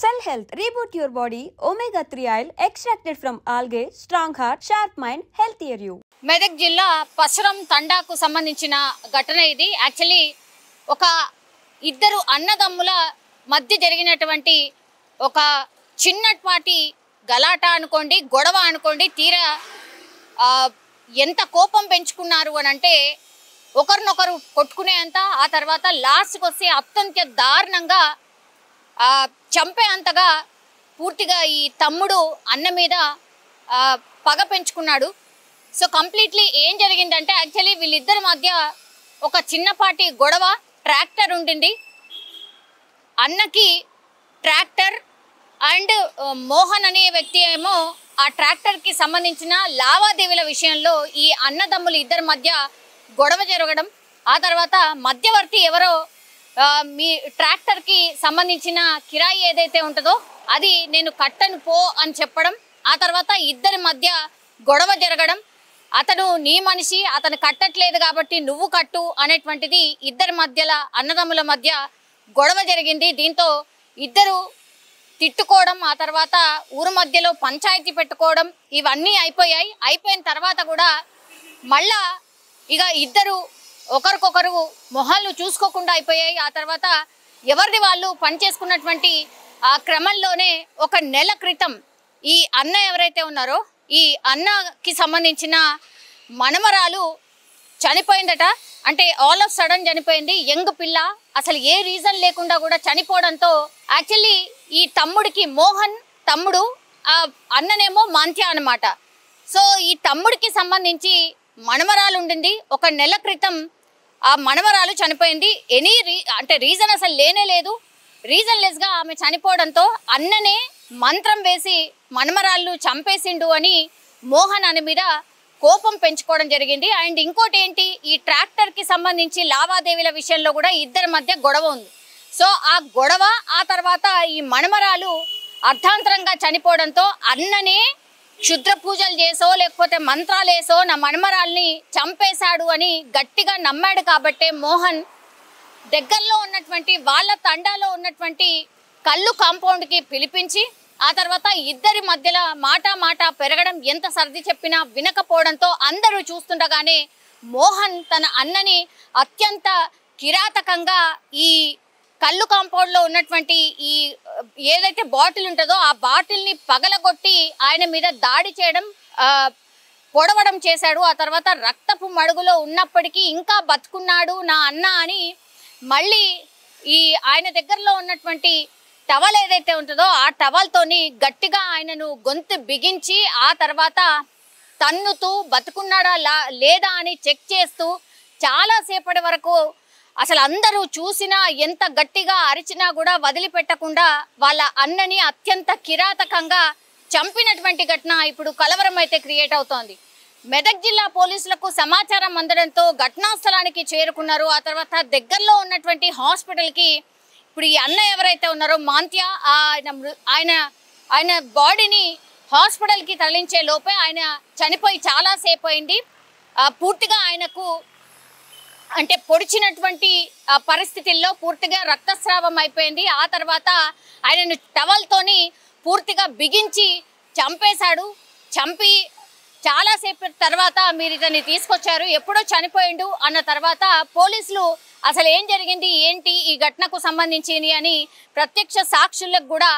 Cell Health, reboot your body, omega-3 oil extracted from algae, strong heart, sharp mind, healthier you. Medak జిల్లా పసరం తండాకు సంబంధించిన ఘటన ఇది. Actually ఒక ఇద్దరు అన్నదమ్ముల మధ్య జరిగినటువంటి ఒక చిన్నపాటి గలాట అనుకోండి, గొడవ అనుకోండి. తీరా ఎంత కోపం పెంచుకున్నారు అని అంటే ఒకరినొకరు కొట్టుకునేంత, ఆ తర్వాత లాస్ట్కి వస్తే అత్యంత దారుణంగా చంపే అంతగా పూర్తిగా ఈ తమ్ముడు అన్న మీద పగ పెంచుకున్నాడు. సో కంప్లీట్లీ ఏం జరిగిందంటే యాక్చువల్లీ వీళ్ళిద్దరి మధ్య ఒక చిన్నపాటి గొడవ. ట్రాక్టర్ ఉండింది, అన్నకి ట్రాక్టర్ అండ్ మోహన్ అనే వ్యక్తి ఏమో ఆ ట్రాక్టర్కి సంబంధించిన లావాదేవీల విషయంలో ఈ అన్నదమ్ములు ఇద్దరి మధ్య గొడవ జరగడం. ఆ తర్వాత మధ్యవర్తి ఎవరో మీ ట్రాక్టర్కి సంబంధించిన కిరాయి ఏదైతే ఉంటుందో అది నేను కట్టను పో అని చెప్పడం. ఆ తర్వాత ఇద్దరి మధ్య గొడవ జరగడం. అతను నీ మనిషి, అతను కట్టట్లేదు కాబట్టి నువ్వు కట్టు అనేటువంటిది ఇద్దరి మధ్యలో అన్నదమ్ముల మధ్య గొడవ జరిగింది. దీంతో ఇద్దరు తిట్టుకోవడం, ఆ తర్వాత ఊరు మధ్యలో పంచాయతీ పెట్టుకోవడం ఇవన్నీ అయిపోయాయి. అయిపోయిన తర్వాత కూడా మళ్ళా ఇక ఇద్దరు ఒకరికొకరు మొహాలు చూసుకోకుండా అయిపోయాయి. ఆ తర్వాత ఎవరిది వాళ్ళు పనిచేసుకున్నటువంటి ఆ క్రమంలోనే ఒక నెల క్రితం ఈ అన్న ఎవరైతే ఉన్నారో ఈ అన్నకి సంబంధించిన మనమరాలు చనిపోయిందట. అంటే ఆల్ ఆఫ్ సడన్ చనిపోయింది. యంగ్ పిల్ల, అసలు ఏ రీజన్ లేకుండా కూడా చనిపోవడంతో యాక్చువల్లీ ఈ తమ్ముడికి, మోహన్ తమ్ముడు, ఆ అన్ననేమో మాంత్య అన్నమాట. సో ఈ తమ్ముడికి సంబంధించి మనమరాలు ఉండింది. ఒక నెల క్రితం ఆ మనమరాలు చనిపోయింది. అంటే రీజన్ అసలు లేనే లేదు. రీజన్ లెస్గా ఆమె చనిపోవడంతో అన్ననే మంత్రం వేసి మనమరాళ్ళు చంపేసిండు అని మోహన్ అన్న మీద కోపం పెంచుకోవడం జరిగింది. అండ్ ఇంకోటి ఏంటి, ఈ ట్రాక్టర్కి సంబంధించి లావాదేవీల విషయంలో కూడా ఇద్దరి మధ్య గొడవ ఉంది. సో ఆ గొడవ, ఆ తర్వాత ఈ మనమరాలు అర్ధాంతరంగా చనిపోవడంతో అన్ననే క్షుద్ర పూజలు చేసో లేకపోతే మంత్రాలు వేసో నా మనమరాల్ని చంపేశాడు అని గట్టిగా నమ్మాడు. కాబట్టే మోహన్ దగ్గరలో ఉన్నటువంటి వాళ్ళ తండాలో ఉన్నటువంటి కళ్ళు కాంపౌండ్కి పిలిపించి ఆ తర్వాత ఇద్దరి మధ్యలో మాట పెరగడం, ఎంత సర్ది చెప్పినా వినకపోవడంతో అందరూ చూస్తుండగానే మోహన్ తన అన్నని అత్యంత కిరాతకంగా ఈ కళ్ళు కాంపౌండ్లో ఉన్నటువంటి ఈ ఏదైతే బాటిల్ ఉంటుందో ఆ బాటిల్ని పగలగొట్టి ఆయన మీద దాడి చేయడం, పొడవడం చేశాడు. ఆ తర్వాత రక్తపు మడుగులో ఉన్నప్పటికీ ఇంకా బతుకున్నాడు నా అన్న అని మళ్ళీ ఈ ఆయన దగ్గరలో ఉన్నటువంటి టవల్ ఏదైతే ఉంటుందో ఆ టవల్తోని గట్టిగా ఆయనను గొంతు బిగించి ఆ తర్వాత తన్నుతూ బతుకున్నాడా లేదా అని చెక్ చేస్తూ చాలాసేపటి వరకు అసలు అందరూ చూసినా ఎంత గట్టిగా అరిచినా కూడా వదిలిపెట్టకుండా వాళ్ళ అన్నని అత్యంత కిరాతకంగా చంపినటువంటి ఘటన ఇప్పుడు కలవరం అయితే క్రియేట్ అవుతోంది. మెదక్ జిల్లా పోలీసులకు సమాచారం అందడంతో ఘటనా స్థలానికి చేరుకున్నారు. ఆ తర్వాత దగ్గరలో ఉన్నటువంటి హాస్పిటల్కి ఇప్పుడు ఈ అన్న ఎవరైతే ఉన్నారో మాంత్య ఆయన బాడీని హాస్పిటల్కి తరలించే లోపే ఆయన చనిపోయి చాలాసేపు అయింది. పూర్తిగా ఆయనకు అంటే పొడిచినటువంటి పరిస్థితుల్లో పూర్తిగా రక్తస్రావం అయిపోయింది. ఆ తర్వాత ఆయనను టవల్తోని పూర్తిగా బిగించి చంపేశాడు. చంపి చాలాసేపు తర్వాత మీరు ఇతన్ని తీసుకొచ్చారు, ఎప్పుడో చనిపోయిండు అన్న తర్వాత పోలీసులు అసలు ఏం జరిగింది ఏంటి ఈ ఘటనకు సంబంధించింది అని ప్రత్యక్ష సాక్షులకు కూడా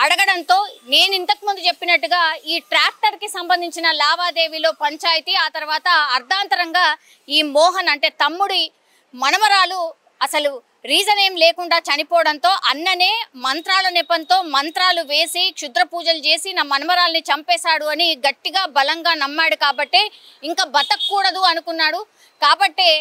అడగడంతో నేను ఇంతకుముందు చెప్పినట్టుగా ఈ ట్రాక్టర్కి సంబంధించిన లావాదేవీలో పంచాయతీ, ఆ తర్వాత అర్ధాంతరంగా ఈ మోహన్ అంటే తమ్ముడి మనమరాలు అసలు రీజన్ ఏం లేకుండా చనిపోవడంతో అన్ననే మంత్రాల నెపంతో మంత్రాలు వేసి క్షుద్ర పూజలు చేసి నా మనమరాల్ని చంపేశాడు అని గట్టిగా బలంగా నమ్మాడు. కాబట్టే ఇంకా బతకూడదు అనుకున్నాడు. కాబట్టే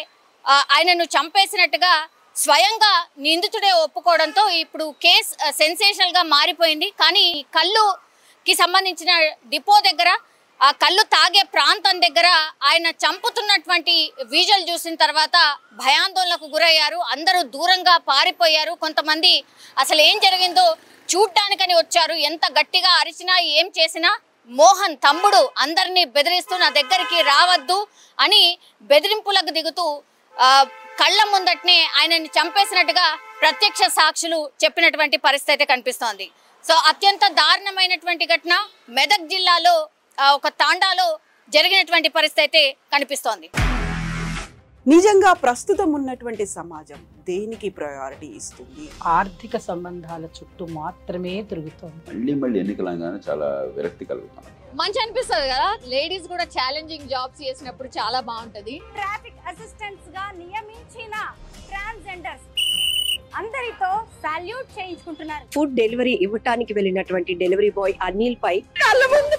ఆయనను చంపేసినట్టుగా స్వయంగా నిందితుడే ఒప్పుకోవడంతో ఇప్పుడు కేసు సెన్సేషనల్గా మారిపోయింది. కానీ కళ్ళుకి సంబంధించిన డిపో దగ్గర, ఆ కళ్ళు తాగే ప్రాంతం దగ్గర ఆయన చంపుతున్నటువంటి విజువల్ చూసిన తర్వాత భయాందోళనకు గురయ్యారు. అందరూ దూరంగా పారిపోయారు. కొంతమంది అసలు ఏం జరిగిందో చూడ్డానికని వచ్చారు. ఎంత గట్టిగా అరిచినా ఏం చేసినా మోహన్ తమ్ముడు అందరినీ బెదిరిస్తూ నా దగ్గరికి రావద్దు అని బెదిరింపులకు దిగుతూ కళ్ళ ముందటనే ఆయనని చంపేసినట్టుగా ప్రత్యక్ష సాక్షులు చెప్పినటువంటి పరిస్థితి కనిపిస్తోంది. సో అత్యంత దారుణమైనటువంటి ఘటన మెదక్ జిల్లాలో ఒక తాండాలో జరిగినటువంటి పరిస్థితి అయితే కనిపిస్తోంది. నిజంగా ప్రస్తుతం ఉన్నటువంటి సమాజం దేనికి ప్రయారిటీ ఇస్తుంది? ఆర్థిక సంబంధాల చుట్టూ మాత్రమే తిరుగుతోంది. మళ్ళీ ఎన్నికలంగానే చాలా విరక్తి కలుగుతాం. మంచి అనిపిస్తుంది కదా, లేడీస్ కూడా ఛాలెంజింగ్ జాబ్స్ చేసినప్పుడు చాలా బాగుంటది. ట్రాఫిక్ అసిస్టెంట్స్ గా నియమించిన ట్రాన్స్జెండర్స్ అందరితో సాల్యూట్ చేయించుకుంటున్నారు. ఫుడ్ డెలివరీ ఇవ్వటానికి వెళ్ళినటువంటి డెలివరీ బాయ్ అనిల్ పై కళ్ళ ముందు